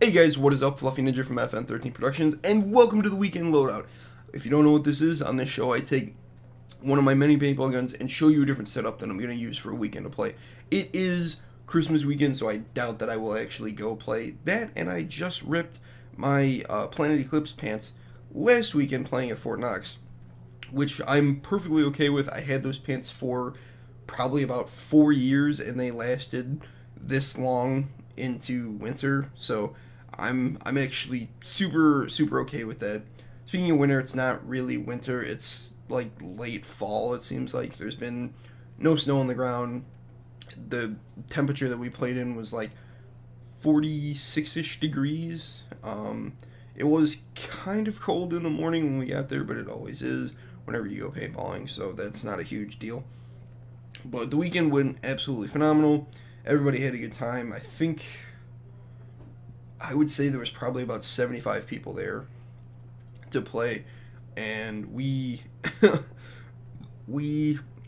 Hey guys, what is up? Fluffy Ninja from FN13 Productions, and welcome to the Weekend Loadout. If you don't know what this is, on this show I take one of my many paintball guns and show you a different setup that I'm going to use for a weekend to play. It is Christmas weekend, so I doubt that I will actually go play that, and I just ripped my Planet Eclipse pants last weekend playing at Fort Knox, which I'm perfectly okay with. I had those pants for probably about 4 years, and they lasted this long into winter, so I'm actually super okay with that. Speaking of winter, it's not really winter, it's like late fall. It seems like there's been no snow on the ground. The temperature that we played in was like 46ish degrees. It was kind of cold in the morning when we got there, but it always is whenever you go paintballing, so that's not a huge deal. But the weekend went absolutely phenomenal. Everybody had a good time. I would say there was probably about 75 people there to play, and we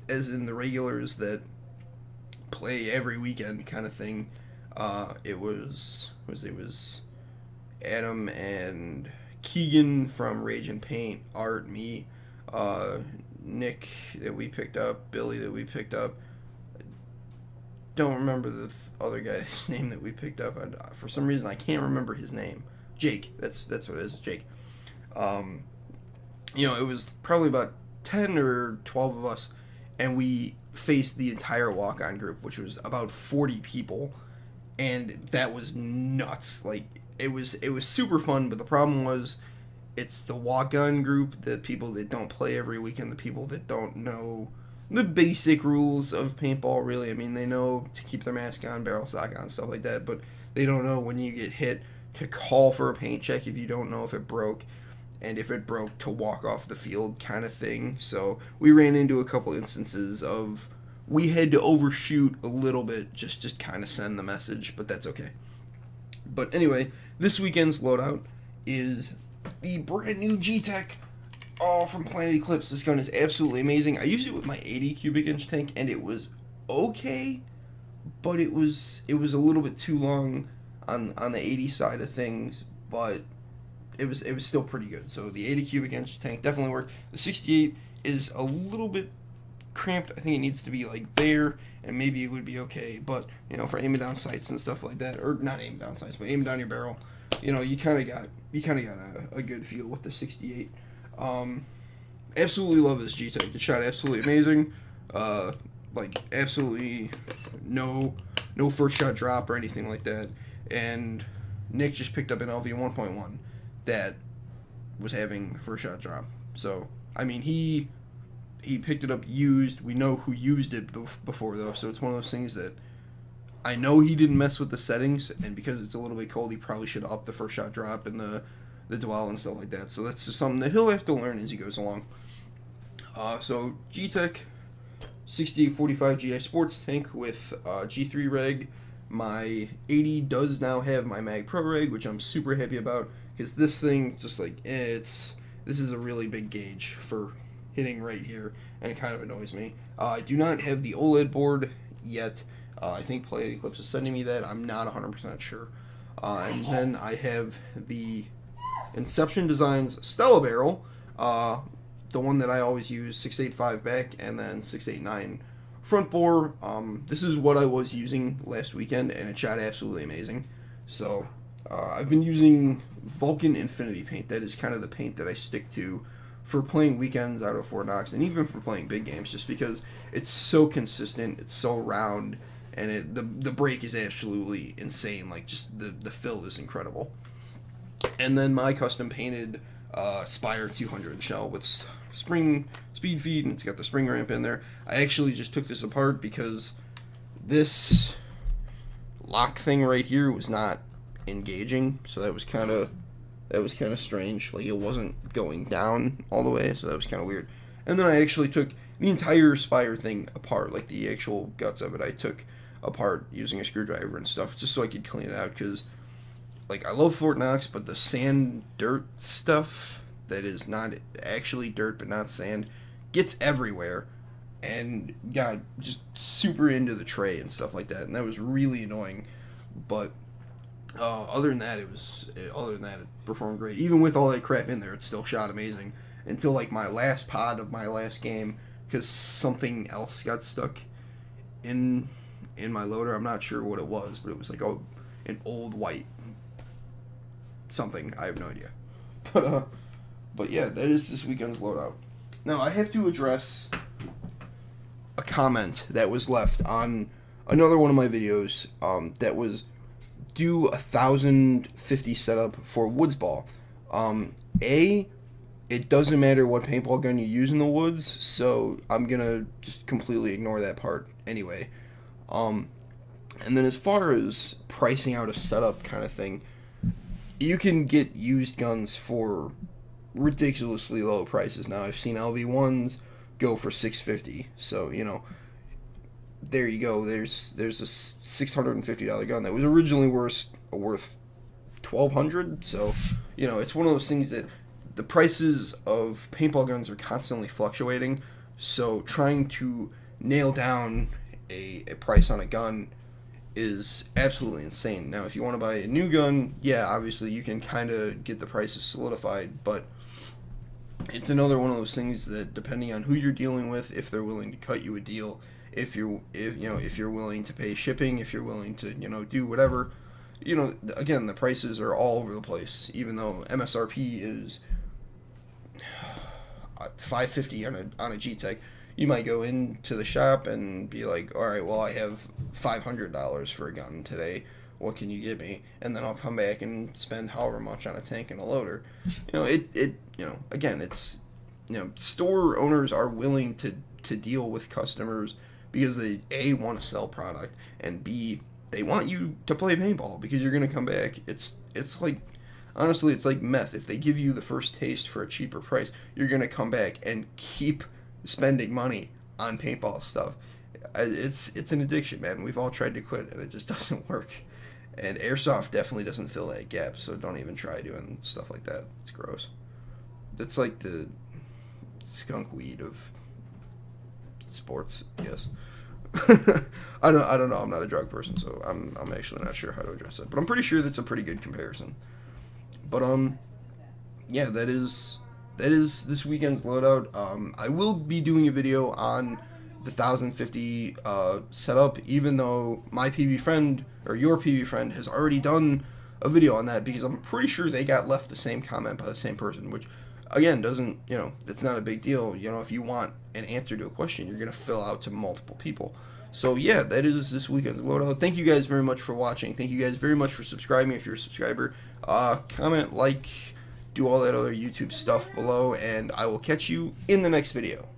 as in the regulars that play every weekend kind of thing, it was Adam and Keegan from Rage and Paint, Art, me, Nick that we picked up, Billy that we picked up. Don't remember the other guy's name that we picked up. For some reason, I can't remember his name. Jake. That's what it is. Jake. You know, it was probably about 10 or 12 of us, and we faced the entire walk-on group, which was about 40 people, and that was nuts. Like, it was super fun, but the problem was, it's the walk-on group, the people that don't play every weekend, the people that don't know the basic rules of paintball, really. I mean, they know to keep their mask on, barrel stock on, stuff like that, but they don't know when you get hit to call for a paint check if you don't know if it broke, and if it broke, to walk off the field kind of thing. So we ran into a couple instances of we had to overshoot a little bit, just kind of send the message, but that's okay. But anyway, this weekend's loadout is the brand new G-Tech. Oh, from Planet Eclipse. This gun is absolutely amazing. I used it with my 80 cubic inch tank, and it was okay, but it was a little bit too long on the 80 side of things, but it was still pretty good. So the 80 cubic inch tank definitely worked. The 68 is a little bit cramped. I think it needs to be like there, and maybe it would be okay, but you know, for aiming down sights and stuff like that, or not aiming down sights, but aiming down your barrel, you know, you kind of got a good feel with the 68. Absolutely love this G-Tech. It shot absolutely amazing. Like, absolutely no first shot drop or anything like that. And Nick just picked up an LV 1.1 that was having first shot drop. So, I mean, he picked it up used. We know who used it before, though, so it's one of those things that I know he didn't mess with the settings, and because it's a little bit cold, he probably should up the first shot drop and the dwell and stuff like that. So that's just something that he'll have to learn as he goes along. So G-Tech 6845 GI Sports tank with G3 reg. My 80 does now have my Mag Pro reg, which I'm super happy about, because this thing just like this is a really big gauge for hitting right here, and it kind of annoys me. I do not have the OLED board yet. I think Planet Eclipse is sending me that. I'm not 100% sure. And then I have the Inception Designs Stella barrel, the one that I always use, 685 back and then 689 front bore. This is what I was using last weekend, and it shot absolutely amazing. So I've been using Vulcan Infinity paint. That is kind of the paint that I stick to for playing weekends out of Fort Knox, and even for playing big games, just because it's so consistent, it's so round, and the break is absolutely insane. Like, just the fill is incredible. And then my custom painted Spire 200 shell with spring speed feed, and it's got the spring ramp in there. I actually just took this apart because this lock thing right here was not engaging, so that was kind of strange. Like, it wasn't going down all the way, so that was kind of weird. And then I actually took the entire Spire thing apart, like the actual guts of it. I took apart using a screwdriver and stuff, just so I could clean it out, because like, I love Fort Knox, but the sand dirt stuff that is not actually dirt but not sand gets everywhere, and got just super into the tray and stuff like that, and that was really annoying. But Other than that, it performed great. Even with all that crap in there, it still shot amazing until like my last pod of my last game, because something else got stuck in my loader. I'm not sure what it was, but it was like an old white something. I have no idea. But yeah, that is this weekend's loadout. Now I have to address a comment that was left on another one of my videos. That was, do 1,050 setup for woods ball. It doesn't matter what paintball gun you use in the woods, so I'm gonna just completely ignore that part anyway. And then as far as pricing out a setup kind of thing, you can get used guns for ridiculously low prices now. I've seen LV1s go for $650, so you know, there you go. There's a $650 gun that was originally worth $1,200. So you know, it's one of those things that the prices of paintball guns are constantly fluctuating. So trying to nail down a price on a gun is absolutely insane. Now, if you want to buy a new gun, yeah, obviously you can kind of get the prices solidified, but it's another one of those things that, depending on who you're dealing with, if they're willing to cut you a deal, if you're willing to pay shipping, if you're willing to, you know, do whatever, you know, again, the prices are all over the place. Even though MSRP is $550 on a G-Tech, you might go into the shop and be like, all right, well, I have $500 for a gun today. What can you give me? And then I'll come back and spend however much on a tank and a loader. You know, you know, again, it's, you know, store owners are willing to deal with customers because they, A, want to sell product, and B, they want you to play paintball because you're going to come back. It's like, honestly, it's like meth. If they give you the first taste for a cheaper price, you're going to come back and keep spending money on paintball stuff. It's an addiction, man. We've all tried to quit, and it just doesn't work. And airsoft definitely doesn't fill that gap, so don't even try doing stuff like that. It's gross. It's like the skunk weed of sports, yes. I don't know. I'm not a drug person, so I'm actually not sure how to address that. But I'm pretty sure that's a pretty good comparison. But yeah, that is this weekend's loadout. I will be doing a video on the 1,050 setup, even though my PB friend, or your PB friend, has already done a video on that, because I'm pretty sure they got left the same comment by the same person, which again doesn't, you know, it's not a big deal. You know, if you want an answer to a question, you're gonna fill out to multiple people. So yeah, that is this weekend's loadout. Thank you guys very much for watching. Thank you guys very much for subscribing if you're a subscriber. Comment, like, do all that other YouTube stuff below, and I will catch you in the next video.